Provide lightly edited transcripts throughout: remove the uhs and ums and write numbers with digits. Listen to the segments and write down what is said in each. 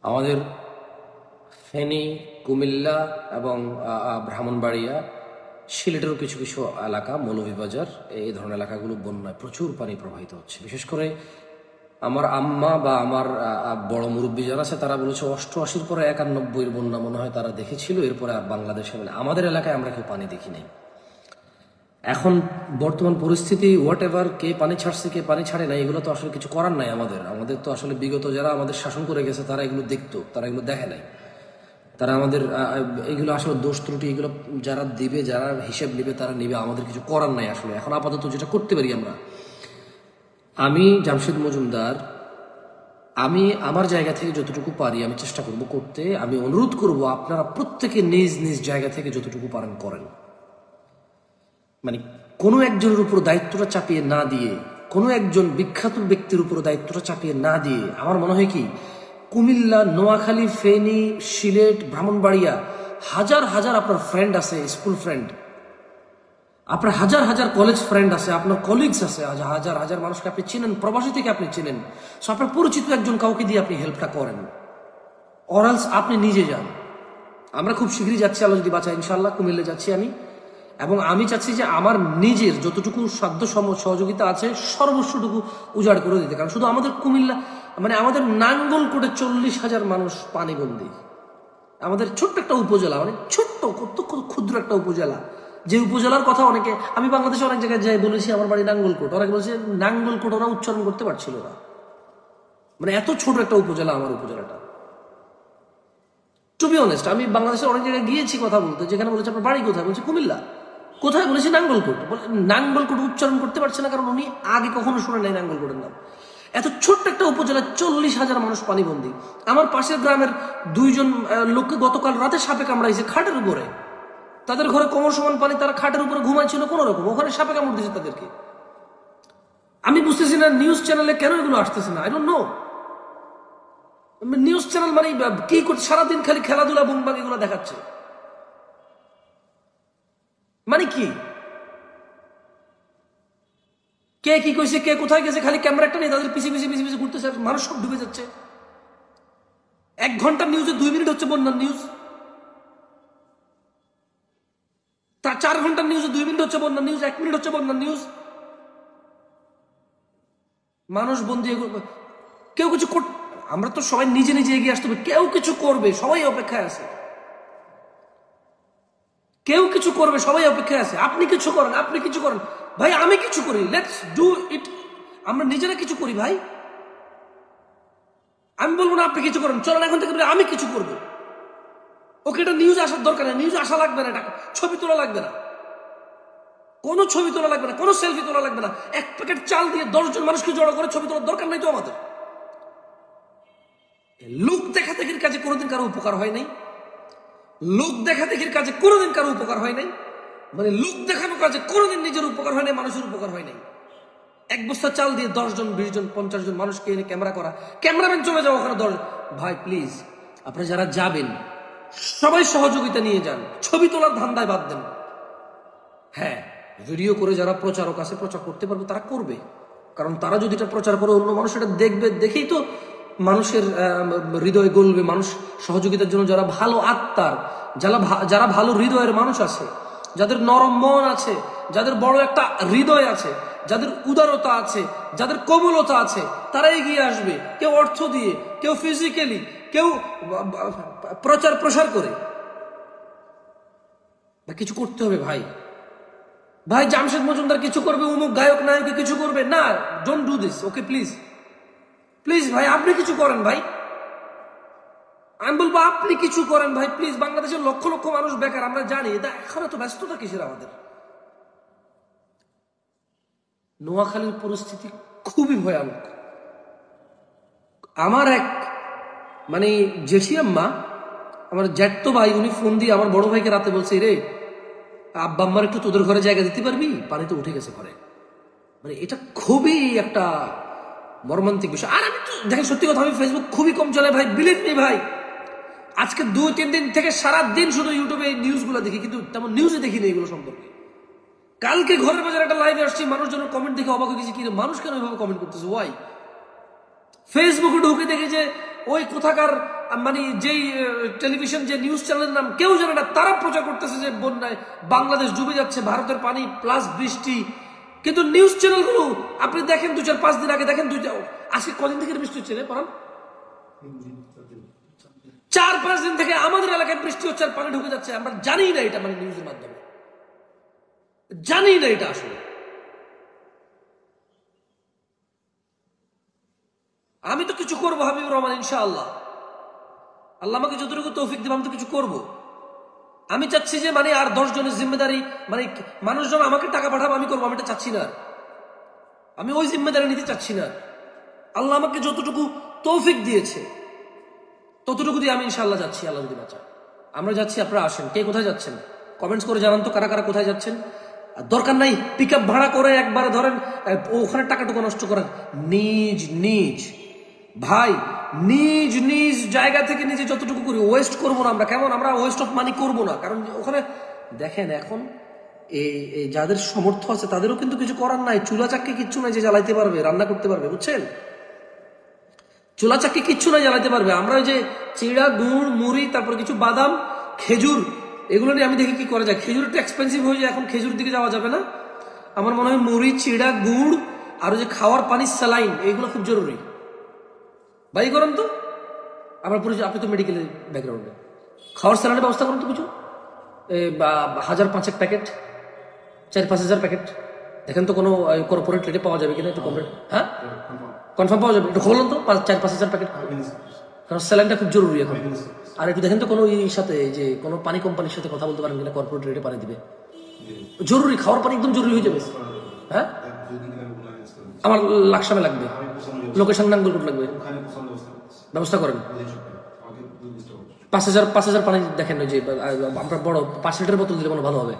আমাদের ফেনী, কুমিল্লা এবং ব্রাহ্মণবাড়িয়া, সিলেটেরও কিছু কিছু এলাকা, মৌলভীবাজার, এই ধরনের এলাকাগুলো বন্যায় প্রচুর পানি প্রবাহিত হচ্ছে। বিশেষ করে আমার আম্মা বা আমার বড় মুরব্বী যারা আছে তারা বলেছে 88-র পরে 91-এর বন্যা মনে হয় তারা দেখেছিল, এরপরে আর বাংলাদেশে মানে আমাদের এলাকায় আমরা কেউ পানি দেখি নাই। এখন বর্তমান পরিস্থিতি হোয়াট এভার, কে পানি ছাড়ছে কে পানি ছাড়ে না এগুলো তো আসলে কিছু করার নাই। আমাদের তো আসলে বিগত যারা আমাদের শাসন করে গেছে তারা এগুলো দেখতো, তারা এগুলো দেখে নাই। তারা আমাদের এগুলো আসলে দোষ ত্রুটি এগুলো যারা দিবে, যারা হিসেব নিবে তারা নিবে, আমাদের কিছু করার নাই আসলে। এখন আপাতত যেটা করতে পারি আমি জামশেদ মজুমদার, আমি আমার জায়গা থেকে যতটুকু পারি আমি চেষ্টা করব করতে। আমি অনুরোধ করব আপনারা প্রত্যেকে নিজ নিজ জায়গা থেকে যতটুকু পারেন করেন। মানে কোনো একজনের উপর দায়িত্বটা চাপিয়ে না দিয়ে, কোনো একজন বিখ্যাত ব্যক্তির উপর দায়িত্বটা চাপিয়ে না দিয়ে, আমার মনে হয় কি কুমিল্লা, নোয়াখালী, ফেনী, সিলেট, ব্রাহ্মণবাড়িয়া হাজার হাজার আপনার ফ্রেন্ড আছে, স্কুল ফ্রেন্ড, আপনার হাজার হাজার কলেজ ফ্রেন্ড আছে, আপনার কলিগস আছে, হাজার হাজার মানুষকে আপনি চেনেন, প্রবাসী থেকে আপনি চেনেন। সো আপনার পরিচিত একজন কাউকে দিয়ে আপনি হেল্পটা করেন, অরালস আপনি নিজে যান। আমরা খুব শীঘ্রই যাচ্ছি, আল্লাহ যদি বাঁচায়, ইনশাআল্লাহ কুমিল্লা যাচ্ছি আমি। এবং আমি চাচ্ছি যে আমার নিজের যতটুকু সাধ্য সহযোগিতা আছে সর্বস্বটুকু উজাড় করে দিতে। কারণ শুধু আমাদের কুমিল্লা মানে আমাদের নাঙ্গলকোটে 40,000 মানুষ পানিবন্দী। আমাদের ছোট্ট একটা উপজেলা, মানে ছোট্ট ক্ষুদ্র একটা উপজেলা, যে উপজেলার কথা অনেকে, আমি বাংলাদেশে অনেক জায়গায় যাই বলেছি আমার বাড়ি নাঙ্গলকোট, অনেকে বলছে নাঙ্গলকোট, ওরা উচ্চারণ করতে পারছিল না। মানে এত ছোট একটা উপজেলা আমার উপজেলাটা। টু বি অনেস্ট, আমি বাংলাদেশের অনেক জায়গায় গিয়েছি কথা বলতে, যেখানে বলেছে আপনার বাড়ি কোথায়, বলছে কুমিল্লা। কোথায়, বলেছি নাঙ্গলকোট। নাঙ্গলকোট উচ্চারণ করতে পারছে না কারণ উনি আগে কখনো শুনে নাই নাঙ্গলকোটের নাম। এত ছোট্ট একটা উপজেলা, 40,000 মানুষ পানিবন্দী। আমার পাশের গ্রামের 2জন লোককে গতকাল রাতে সাপে কামড়াইছে খাটের উপরে। তাদের ঘরে কোমর সমান পানি, তারা খাটের উপরে ঘুমাইছিল কোন রকম, ওখানে সাপে কামড় দিয়েছে তাদেরকে। আমি বুঝতেছি না নিউজ চ্যানেলে কেন এগুলো আসতেছে না, I don't know. News channel মানে কি করছে, সারাদিন খালি খেলাধুলা বুমবাগ এগুলো দেখাচ্ছে, মানে কি, কে কি কইছে, কে কোথায় গেছে, খালি ক্যামেরা একটা নিয়ে তাদের পিছিয়ে পিছিয়ে পিছিয়ে পিছিয়ে ঘুরতেছে, মানুষ সব ডুবে যাচ্ছে। 1 ঘন্টার নিউজে 2 মিনিট হচ্ছে বন্যার নিউজ, তা 4 ঘন্টার নিউজে 2 মিনিট হচ্ছে বন্যার নিউজ, 1 মিনিট হচ্ছে বন্যার নিউজ। মানুষ বন্দি, কেউ কিছু আমরা তো সবাই নিজে নিজে এগিয়ে আসতে হবে, কেউ কিছু করবে, সবাই অপেক্ষায় আছে, কেউ কিছু করবে, সবাই অপেক্ষায় আছে। আপনি কিছু করেন, আপনি কিছু করেন ভাই, আমি কিছু করি, লেটস ডু ইট। আমরা নিজেরা কিছু করি ভাই। আমি বলবো না আপনি কিছু করেন, চলেন এখন থেকে আমি কিছু করবো। ওকে, এটা নিউজ আসার দরকার নেই, নিউজ আসা লাগবে না, এটা ছবি তোলা লাগবে না, কোনো ছবি তোলা লাগবে না, কোনো সেলফি তোলা লাগবে না। 1 প্যাকেট চাল দিয়ে 10 জন মানুষকে জড়ো করে ছবি তোলার দরকার নাই তো আমাদের। লোক দেখা দেখির কাজে কোনোদিন কারো উপকার হয় নাই, লোক দেখা দেখির কাজে কোনোদিন কারো উপকার হয় নাই, মানে লোক দেখানোর কাজে কোনোদিন নিজের উপকার হয় নাই, মানুষের উপকার হয় নাই। 1 বস্তা চাল দিয়ে 10 জন, 20 জন, 50 জন মানুষকে এনে ক্যামেরা করা, ক্যামেরাম্যান চলে যাও ওখানে 10। ভাই প্লিজ, আপনারা যারা যাবেন সবাই সহযোগিতা নিয়ে যান, ছবি তোলার ধান্দায় বাদ দেন। হ্যাঁ, ভিডিও করে যারা প্রচারক আছে, প্রচার করতে পারবে তারা করবে, কারণ তারা যদি এটা প্রচার করে অন্য মানুষ এটা দেখবে, দেখেই তো মানুষের হৃদয় গলবে। মানুষ সহযোগিতার জন্য যারা ভালো আত্মার, যারা ভালো হৃদয়ের মানুষ আছে, যাদের নরম মন আছে, যাদের বড় একটা হৃদয় আছে, যাদের উদারতা আছে, যাদের কোমলতা আছে, তারা এগিয়ে আসবে। কেউ অর্থ দিয়ে, কেউ ফিজিক্যালি, কেউ প্রচার প্রসার করে। কিছু করতে হবে ভাই। ভাই জামশেদ মজুমদার কিছু করবে, অমুক গায়ক নায়কে কিছু করবে না, don't do this, okay please please ভাই, আপনি কিছু করেন ভাই। আমি বলবো আপনি কিছু করেন ভাই প্লিজ। বাংলাদেশের লক্ষ লক্ষ মানুষ বেকার, আমরা জানি, এখন এত ব্যস্ততা কিসের আমাদের। নোয়াখালীর পরিস্থিতি খুবই ভয়ানক। আমার এক মানে জেঠিয়াম্মা, আমার জ্যাঠতো ভাই, উনি ফোন দিয়ে আমার বড় ভাইকে রাতে বলছে, রে আব্বা আম্মার একটু তোদের ঘরে জায়গা দিতে পারবি, পানি তো উঠে গেছে ঘরে। মানে এটা খুবই একটা মর্মান্তিক বিষয়। আর আমি তো দেখেন, সত্যি কথা, আমি ফেসবুক খুবই কম চলে ভাই, বিলিভ মি ভাই। আজকে 2-3 দিন থেকে সারাদিন শুধু ইউটিউবে এই নিউজগুলো দেখি, কিন্তু তেমন নিউজে দেখিনি এগুলো সম্পর্কে। কালকে ঘরের বাজার একটা লাইভে আসছি, মানুষজনের কমেন্ট দেখে অবাক হয়ে গেছি, কিন্তু মানুষ কেন এভাবে কমেন্ট করতেছে, ওয়াই। ফেসবুকে ঢুকে দেখি যে ওই কোথাকার মানে যেই টেলিভিশন যে নিউজ চ্যানেলের নাম কেউ জানে না, তারা প্রচার করতেছে যে বন্যায় বাংলাদেশ ডুবে যাচ্ছে, ভারতের পানি প্লাস বৃষ্টি। কিন্তু নিউজ চ্যানেলগুলো আপনি দেখেন 2-4-5 দিন আগে দেখেন আজকে কদিন থেকে বৃষ্টি হচ্ছে রে পরান? 4-5 দিন থেকে আমাদের এলাকায় বৃষ্টি হচ্ছে আর পানি ঢুকে যাচ্ছে। আমরা জানি না এটা, মানে নিউজের মাধ্যমে জানি না এটা আসলে। আমি তো কিছু করবো হাবিবুর রহমান, ইনশাআল্লাহ। আল্লাহ আমাকে যতটুকু তৌফিক দেবে আমি তো কিছু করবো। আমি চাচ্ছি যে মানে আর 10 জনের জিম্মেদারি, মানে মানুষজন আমাকে টাকা পাঠাবো আমি করবো, আমি এটা চাচ্ছি না। আমি ওই জিম্মেদারি নিতে চাচ্ছি না। আল্লাহ আমাকে যতটুকু তৌফিক দিয়েছে ততটুকু দিয়ে আমি ইনশাআল্লাহ যাচ্ছি, আল্লাহ যদি বাঁচায়। আমরা যাচ্ছি, আপনারা আসেন। কে কোথায় যাচ্ছেন কমেন্টস করে জানান তো, কারা কারা কোথায় যাচ্ছেন। দরকার নাই পিক আপ ভাড়া করে একবারে ধরেন ওখানে টাকাটুকু নষ্ট করেন। নিজ নিজ ভাই, নিজ নিজ জায়গা থেকে নিজে যতটুকু করি, ওয়েস্ট করবো না আমরা। কেমন? আমরা ওয়েস্ট অফ মানি করবো না। কারণ ওখানে দেখেন এখন এই যাদের সামর্থ্য আছে তাদেরও কিন্তু কিছু করার নাই। চুলা চাক্কি কিচ্ছু নাই যে জ্বালাইতে পারবে, রান্না করতে পারবে, বুঝছেন? চুলা চাক্কি কিচ্ছু নাই জ্বালাইতে পারবে। আমরা ওই যে চিড়া, গুড়, মুড়ি, তারপর কিছু বাদাম, খেজুর, এগুলো নিয়ে আমি দেখি কি করা যায়। খেজুর একটু এক্সপেন্সিভ হয়ে যায় এখন, খেজুর দিকে যাওয়া যাবে না। আমার মনে হয় মুড়ি, চিড়া, গুড় আর যে খাওয়ার পানি, স্যালাইন, এইগুলো খুব জরুরি। ভাই করেন তো, আমার পরিচয়, আপনি তো মেডিকেলের ব্যাকগ্রাউন্ডে, খাওয়ার স্যালাইনের ব্যবস্থা করুন তো কিছু। 1000-5 প্যাকেট, 4-5 হাজার প্যাকেট দেখেন তো কোনো কর্পোরেট রেটে পাওয়া যাবে কিনা, একটু কমপ্লিট। হ্যাঁ, কনফার্ম পাওয়া যাবে, একটু খোলুন তো। 4-5 হাজার প্যাকেট, কারণ স্যালাইনটা খুব জরুরি এখন। আর একটু দেখেন তো কোনো সাথে যে কোনো পানি কোম্পানির সাথে কথা বলতে পারেন কিনা, কর্পোরেট রেটে পানি দিবে। জরুরি, খাওয়ার পানি একদম জরুরি হয়ে যাবে। হ্যাঁ, আমার লাকসামে লাগবে, লোকেশন নাঙ্গলকোট লাগবে, ব্যবস্থা করেন। 5,000 পানি দেখেন, ওই যে আমরা বড় 5 লিটারের বোতল দিলে মনে ভালো হবে।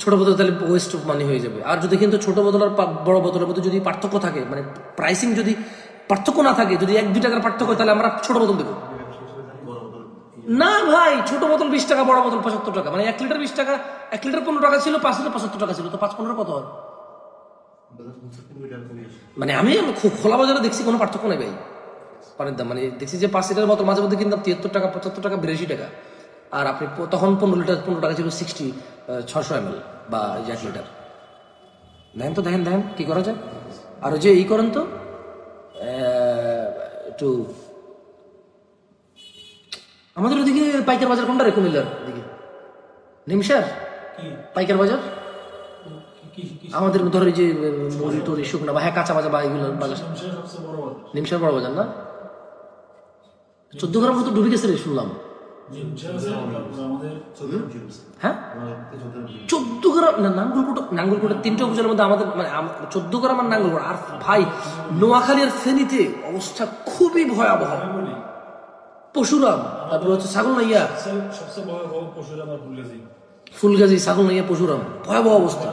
ছোট বোতল তাহলে ওয়েস্ট অফ মানি হয়ে যাবে। আর যদি কিন্তু ছোট বোতল আর বড় বোতলের মধ্যে যদি পার্থক্য থাকে, মানে প্রাইসিং যদি পার্থক্য না থাকে, যদি 1-2 টাকার পার্থক্য, তাহলে আমরা ছোট বোতল দেবো না ভাই। ছোট বোতল 20 টাকা, বড় বোতল 75 টাকা। মানে 1 লিটার 20 টাকা, 1 লিটার 15 টাকা ছিল, 5 লিটার 75 টাকা ছিল, তো 5-15 কত হয়? মানে আমি খোলা বাজারে দেখছি কোনো পার্থক্য নেই ভাই পানির দাম। মানে দেখছি যে 5 লিটার বোতল মাঝে মধ্যে কিনতাম 73 টাকা, 75 টাকা, 82 টাকা। আর আপনি তখন 15 লিটার 15 টাকা ছিল 600 ml বা 1 লিটার। দেখেন তো, দেখেন দেখেন কি করা যায়। আর ওই যে ই করেন তো একটু, আমাদের ওদিকে পাইকার বাজার কোনটা রে? কুমিল্লার দিকে নিমসার পাইকার বাজার। আমাদের ধরো এই যে মুড়ি টুরি শুকনা বা হ্যাঁ কাঁচা বাজার বা এগুলো বাজার, নিমসার বড় বাজার না? 14 গ্রাম মতো ডুবে গেছে রে শুনলাম। হ্যাঁ 14 গ্রাম না? নাঙ্গলকোটের 3টা উপজেলার মধ্যে আমাদের মানে 14 গ্রাম আর নাঙ্গলকোট। আর ভাই নোয়াখালী আর ফেনীতে অবস্থা খুবই ভয়াবহ। পশুরাম, তারপর হচ্ছে ছাগলনাইয়া, ফুলগাজী, ছাগলনাইয়া, পশুরাম, ভয়াবহ অবস্থা।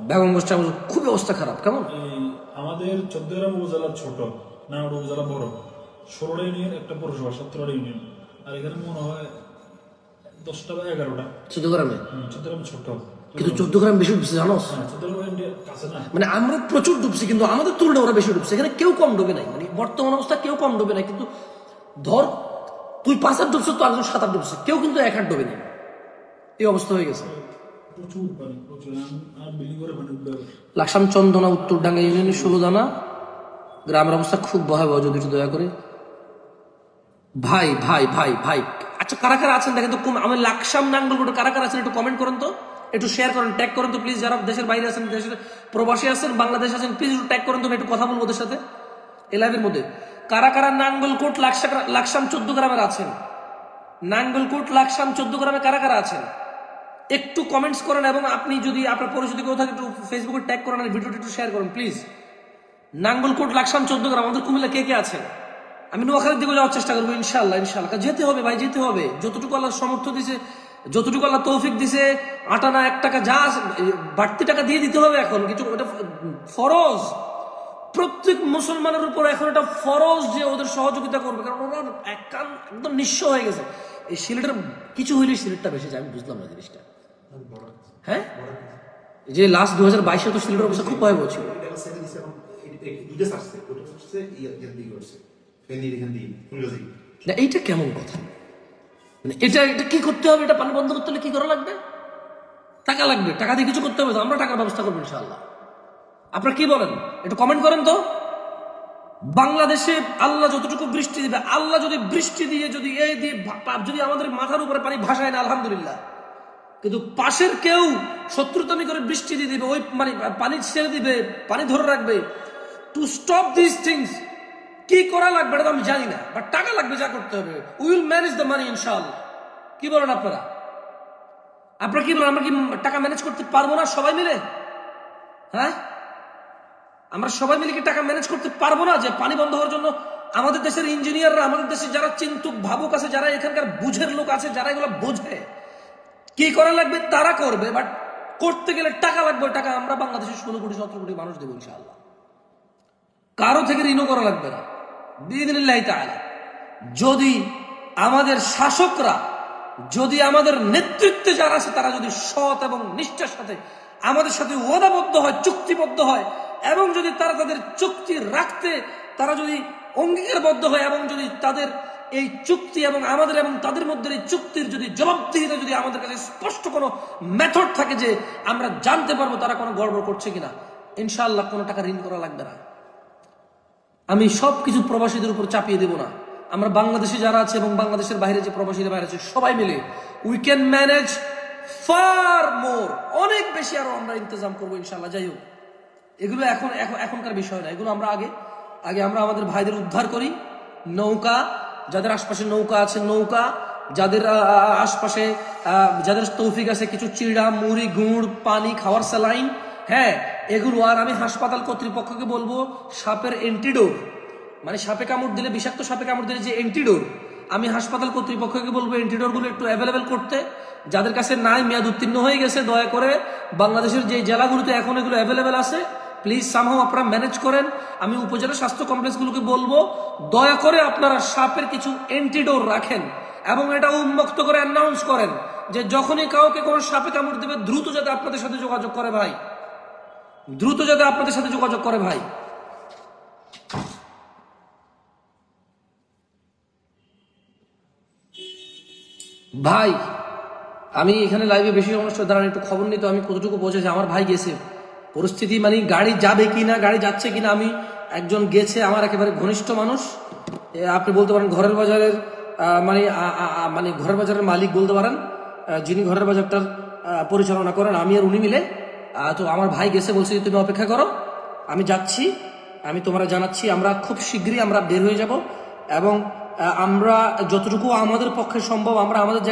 বেগমগঞ্জ খুবই অবস্থা খারাপ। কেমন? আমাদের 14 গ্রাম উপজেলা ছোট, নাঙ্গলকোট উপজেলা বড়, 16টা ইউনিয়ন, একটা পৌরসভা, 17টা ইউনিয়ন। আর এখানে মনে হয় 10টা বা 11টা। 14 গ্রামে? 14 গ্রাম ছোট, কিন্তু 14 গ্রাম বেশি ডুবছে জানো? মানে আমরা প্রচুর ডুবছি, কিন্তু আমাদের তুলনায় ওরা বেশি ডুবছে। এখানে কেউ কম ডুবে নাই, মানে বর্তমান অবস্থা কেউ কম ডুবে নাই। কিন্তু ধর তুই 5 হাত ডুবছ, তো আরেকজন 7 হাত ডুবছে, কেউ কিন্তু 1 হাত ডুবে নেই। এই অবস্থা হয়ে গেছে। লাকসাম, চন্দনা, উত্তরডাঙ্গা ইউনিয়নের 16 দানা গ্রামের অবস্থা খুব ভয়াবহ। যদি একটু দয়া করে ভাই ভাই ভাই ভাই, আচ্ছা কারা কারা আছেন দেখেন তো। আমি লাকসাম, নাঙ্গলকোটে কারা কারা আছেন একটু কমেন্ট করেন তো, একটু শেয়ার করেন, ট্যাগ করেন তো প্লিজ। যারা দেশের বাইরে আছেন, দেশের প্রবাসী আছেন, বাংলাদেশ আছেন, প্লিজ একটু ট্যাগ করেন তো, একটু কথা বলবো ওদের সাথে এই লাইভের মধ্যে। কারা কারা নাঙ্গলকোট, লাকসাম 14 গ্রামের আছেন? নাঙ্গলকোট, লাকসাম 14 গ্রামে কারা কারা আছেন একটু কমেন্টস করেন। এবং আপনি যদি আপনার পরিচিত কেউ থাকে একটু ফেসবুকে ট্যাগ করেন আর ভিডিওটি একটু শেয়ার করেন প্লিজ। নাঙ্গলকোট, লাকসাম 14 গ্রাম, আমাদের কুমিল্লা কে কে আছেন? আমি নোয়াখালীর দিকে যাওয়ার চেষ্টা করবো ইনশাল্লাহ। ইনশাল্লাহ যেতে হবে ভাই, যেতে হবে। যতটুকু আল্লাহ সমর্থ দিছে, যতটুকু আল্লাহ তৌফিক দিছে, 8 আনা 1 টাকা যা বাড়তি টাকা দিয়ে দিতে হবে এখন। কিছু এটা ফরজ, প্রত্যেক মুসলমানের উপর এখন এটা ফরজ যে ওদের সহযোগিতা করবে, কারণ ওরা একদম নিঃস্ব হয়ে গেছে। এই সিলেটের কিছু হইলে সিলেটটা বেশি যায়, আমি বুঝলাম না জিনিসটা। হ্যাঁ, যে লাস্ট 2022-এ তো সিলেটের অবস্থা খুব ভয়াবহ ছিল। করছে, এখান দিয়ে করছে, ফেনীর এখান দিয়ে ফুলগাছি। না এইটা কেমন কথা? মানে এটা এটা কি করতে হবে? এটা পানি বন্ধ করতে হলে কি করা লাগবে? টাকা লাগবে, টাকা দিয়ে কিছু করতে হবে তো, আমরা টাকার ব্যবস্থা করবো ইনশাআল্লাহ। আপনারা কি বলেন একটু কমেন্ট করেন তো। বাংলাদেশে আল্লাহ যতটুকু বৃষ্টি দিবে, আল্লাহ যদি বৃষ্টি দিয়ে যদি এই দিয়ে যদি আমাদের মাথার উপরে পানি ভাসায় না আলহামদুলিল্লাহ, কিন্তু পাশের কেউ শত্রুতামি করে বৃষ্টি দিয়ে দিবে, ওই মানে পানি ছেড়ে দিবে, পানি ধরে রাখবে। টু স্টপ দিস থিংস কি করা লাগবে এটা তো আমি জানি না, বাট টাকা লাগবে, যা করতে হবে we will manage the money ইনশাআল্লাহ। কি বলেন আপনারা? আপনারা কি বলেন? আমরা কি টাকা ম্যানেজ করতে পারবো না সবাই মিলে? হ্যাঁ, আমরা সবাই মিলে কি টাকা ম্যানেজ করতে পারবো না? যে পানি বন্ধ হওয়ার জন্য আমাদের দেশের ইঞ্জিনিয়াররা, আমাদের দেশে যারা চিন্তুক ভাবুক আছে, যারা এখানকার বুঝের লোক আছে, যারা এগুলো বোঝে কি করা লাগবে তারা করবে, বাট করতে গেলে টাকা লাগবে। টাকা আমরা বাংলাদেশের 16 কোটি 17 কোটি মানুষ দেবো ইনশাআল্লাহ। কারো থেকে ঋণও করা লাগবে না বিইذنিল্লাহি তাআলা। যদি আমাদের শাসকরা, যদি আমাদের নেতৃত্বে যারা আছে তারা যদি সৎ এবং নিষ্ঠার সাথে আমাদের সাথে ওয়াদাবদ্ধ হয়, চুক্তিবদ্ধ হয়, এবং যদি তারা তাদের চুক্তি রাখতে তারা যদি অঙ্গীকারবদ্ধ হয়, এবং যদি তাদের এই চুক্তি এবং আমাদের এবং তাদের মধ্যে এই চুক্তির যদি জবাবদিহিতা যদি আমাদের কাছে স্পষ্ট কোনো মেথড থাকে যে আমরা জানতে পারবো তারা কোনো গড়বড় করছে কিনা, ইনশাআল্লাহ কোনো টাকা ঋণ করা লাগবে না। আমি সবকিছু প্রবাসীদের উপর চাপিয়ে দেব না। আমরা বাংলাদেশে যারা আছে এবং বাংলাদেশের বাইরে যে প্রবাসীরা বাইরে আছে সবাই মিলে উই ক্যান ম্যানেজ ফার মোর, অনেক বেশি আরো আমরা ইন্তজাম করবো ইনশাআল্লাহ। যাই হোক, এগুলো এখনকার বিষয় না, এগুলো আমরা আগে আমরা আমাদের ভাইদের উদ্ধার করি। নৌকা, যাদের আশপাশে নৌকা আছে নৌকা, যাদের আশপাশে যাদের তৌফিক আছে কিছু চিড়া মুড়ি গুড় পানি খাওয়ার স্যালাইন, হ্যাঁ এগুলো। আর আমি হাসপাতাল কর্তৃপক্ষকে বলবো সাপের এন্টিডোর, মানে সাপে কামড় দিলে, বিষাক্ত সাপে কামড় দিলে যে এন্টিডোর, আমি হাসপাতাল কর্তৃপক্ষকে বলবো এন্টিডোর গুলো একটু অ্যাভেলেবেল করতে। যাদের কাছে নাই, মেয়াদ উত্তীর্ণ হয়ে গেছে, দয়া করে বাংলাদেশের যে জেলাগুলোতে এখন এগুলো অ্যাভেলেবেল আছে প্লিজ সামহাও আপনারা ম্যানেজ করেন। আমি উপজেলা স্বাস্থ্য কমপ্লেক্সগুলোকে বলবো দয়া করে আপনারা সাপের কিছু এন্টিডোর রাখেন এবং এটা উন্মুক্ত করে অ্যানাউন্স করেন যে যখনই কাউকে কোনো সাপে কামড় দেবে দ্রুত যাতে আপনাদের সাথে যোগাযোগ করে ভাই, দ্রুত যাতে আপনাদের সাথে যোগাযোগ করে ভাই। ভাই আমি এখানে লাইভে বেশি অনুষ্ঠান দাঁড়ান, একটু খবর নিতে আমি কতটুকু পৌঁছেছে। আমার ভাই গেছে, পরিস্থিতি মানে গাড়ি যাবে কিনা, গাড়ি যাচ্ছে কিনা, আমি একজন গেছে আমার একেবারে ঘনিষ্ঠ মানুষ, আপনি বলতে পারেন ঘরের বাজারের মানে ঘরের বাজারের মালিক বলতে পারেন, যিনি ঘরের বাজারটার পরিচালনা করেন, আমি আর উনি মিলে। তো আমার ভাই গেছে, বলছে যে তুমি অপেক্ষা করো, আমি যাচ্ছি, আমি তোমরা জানাচ্ছি। আমরা খুব শীঘ্রই আমরা বের হয়ে যাব এবং আমরা যতটুকু আমাদের পক্ষে সম্ভব আমরা আমাদের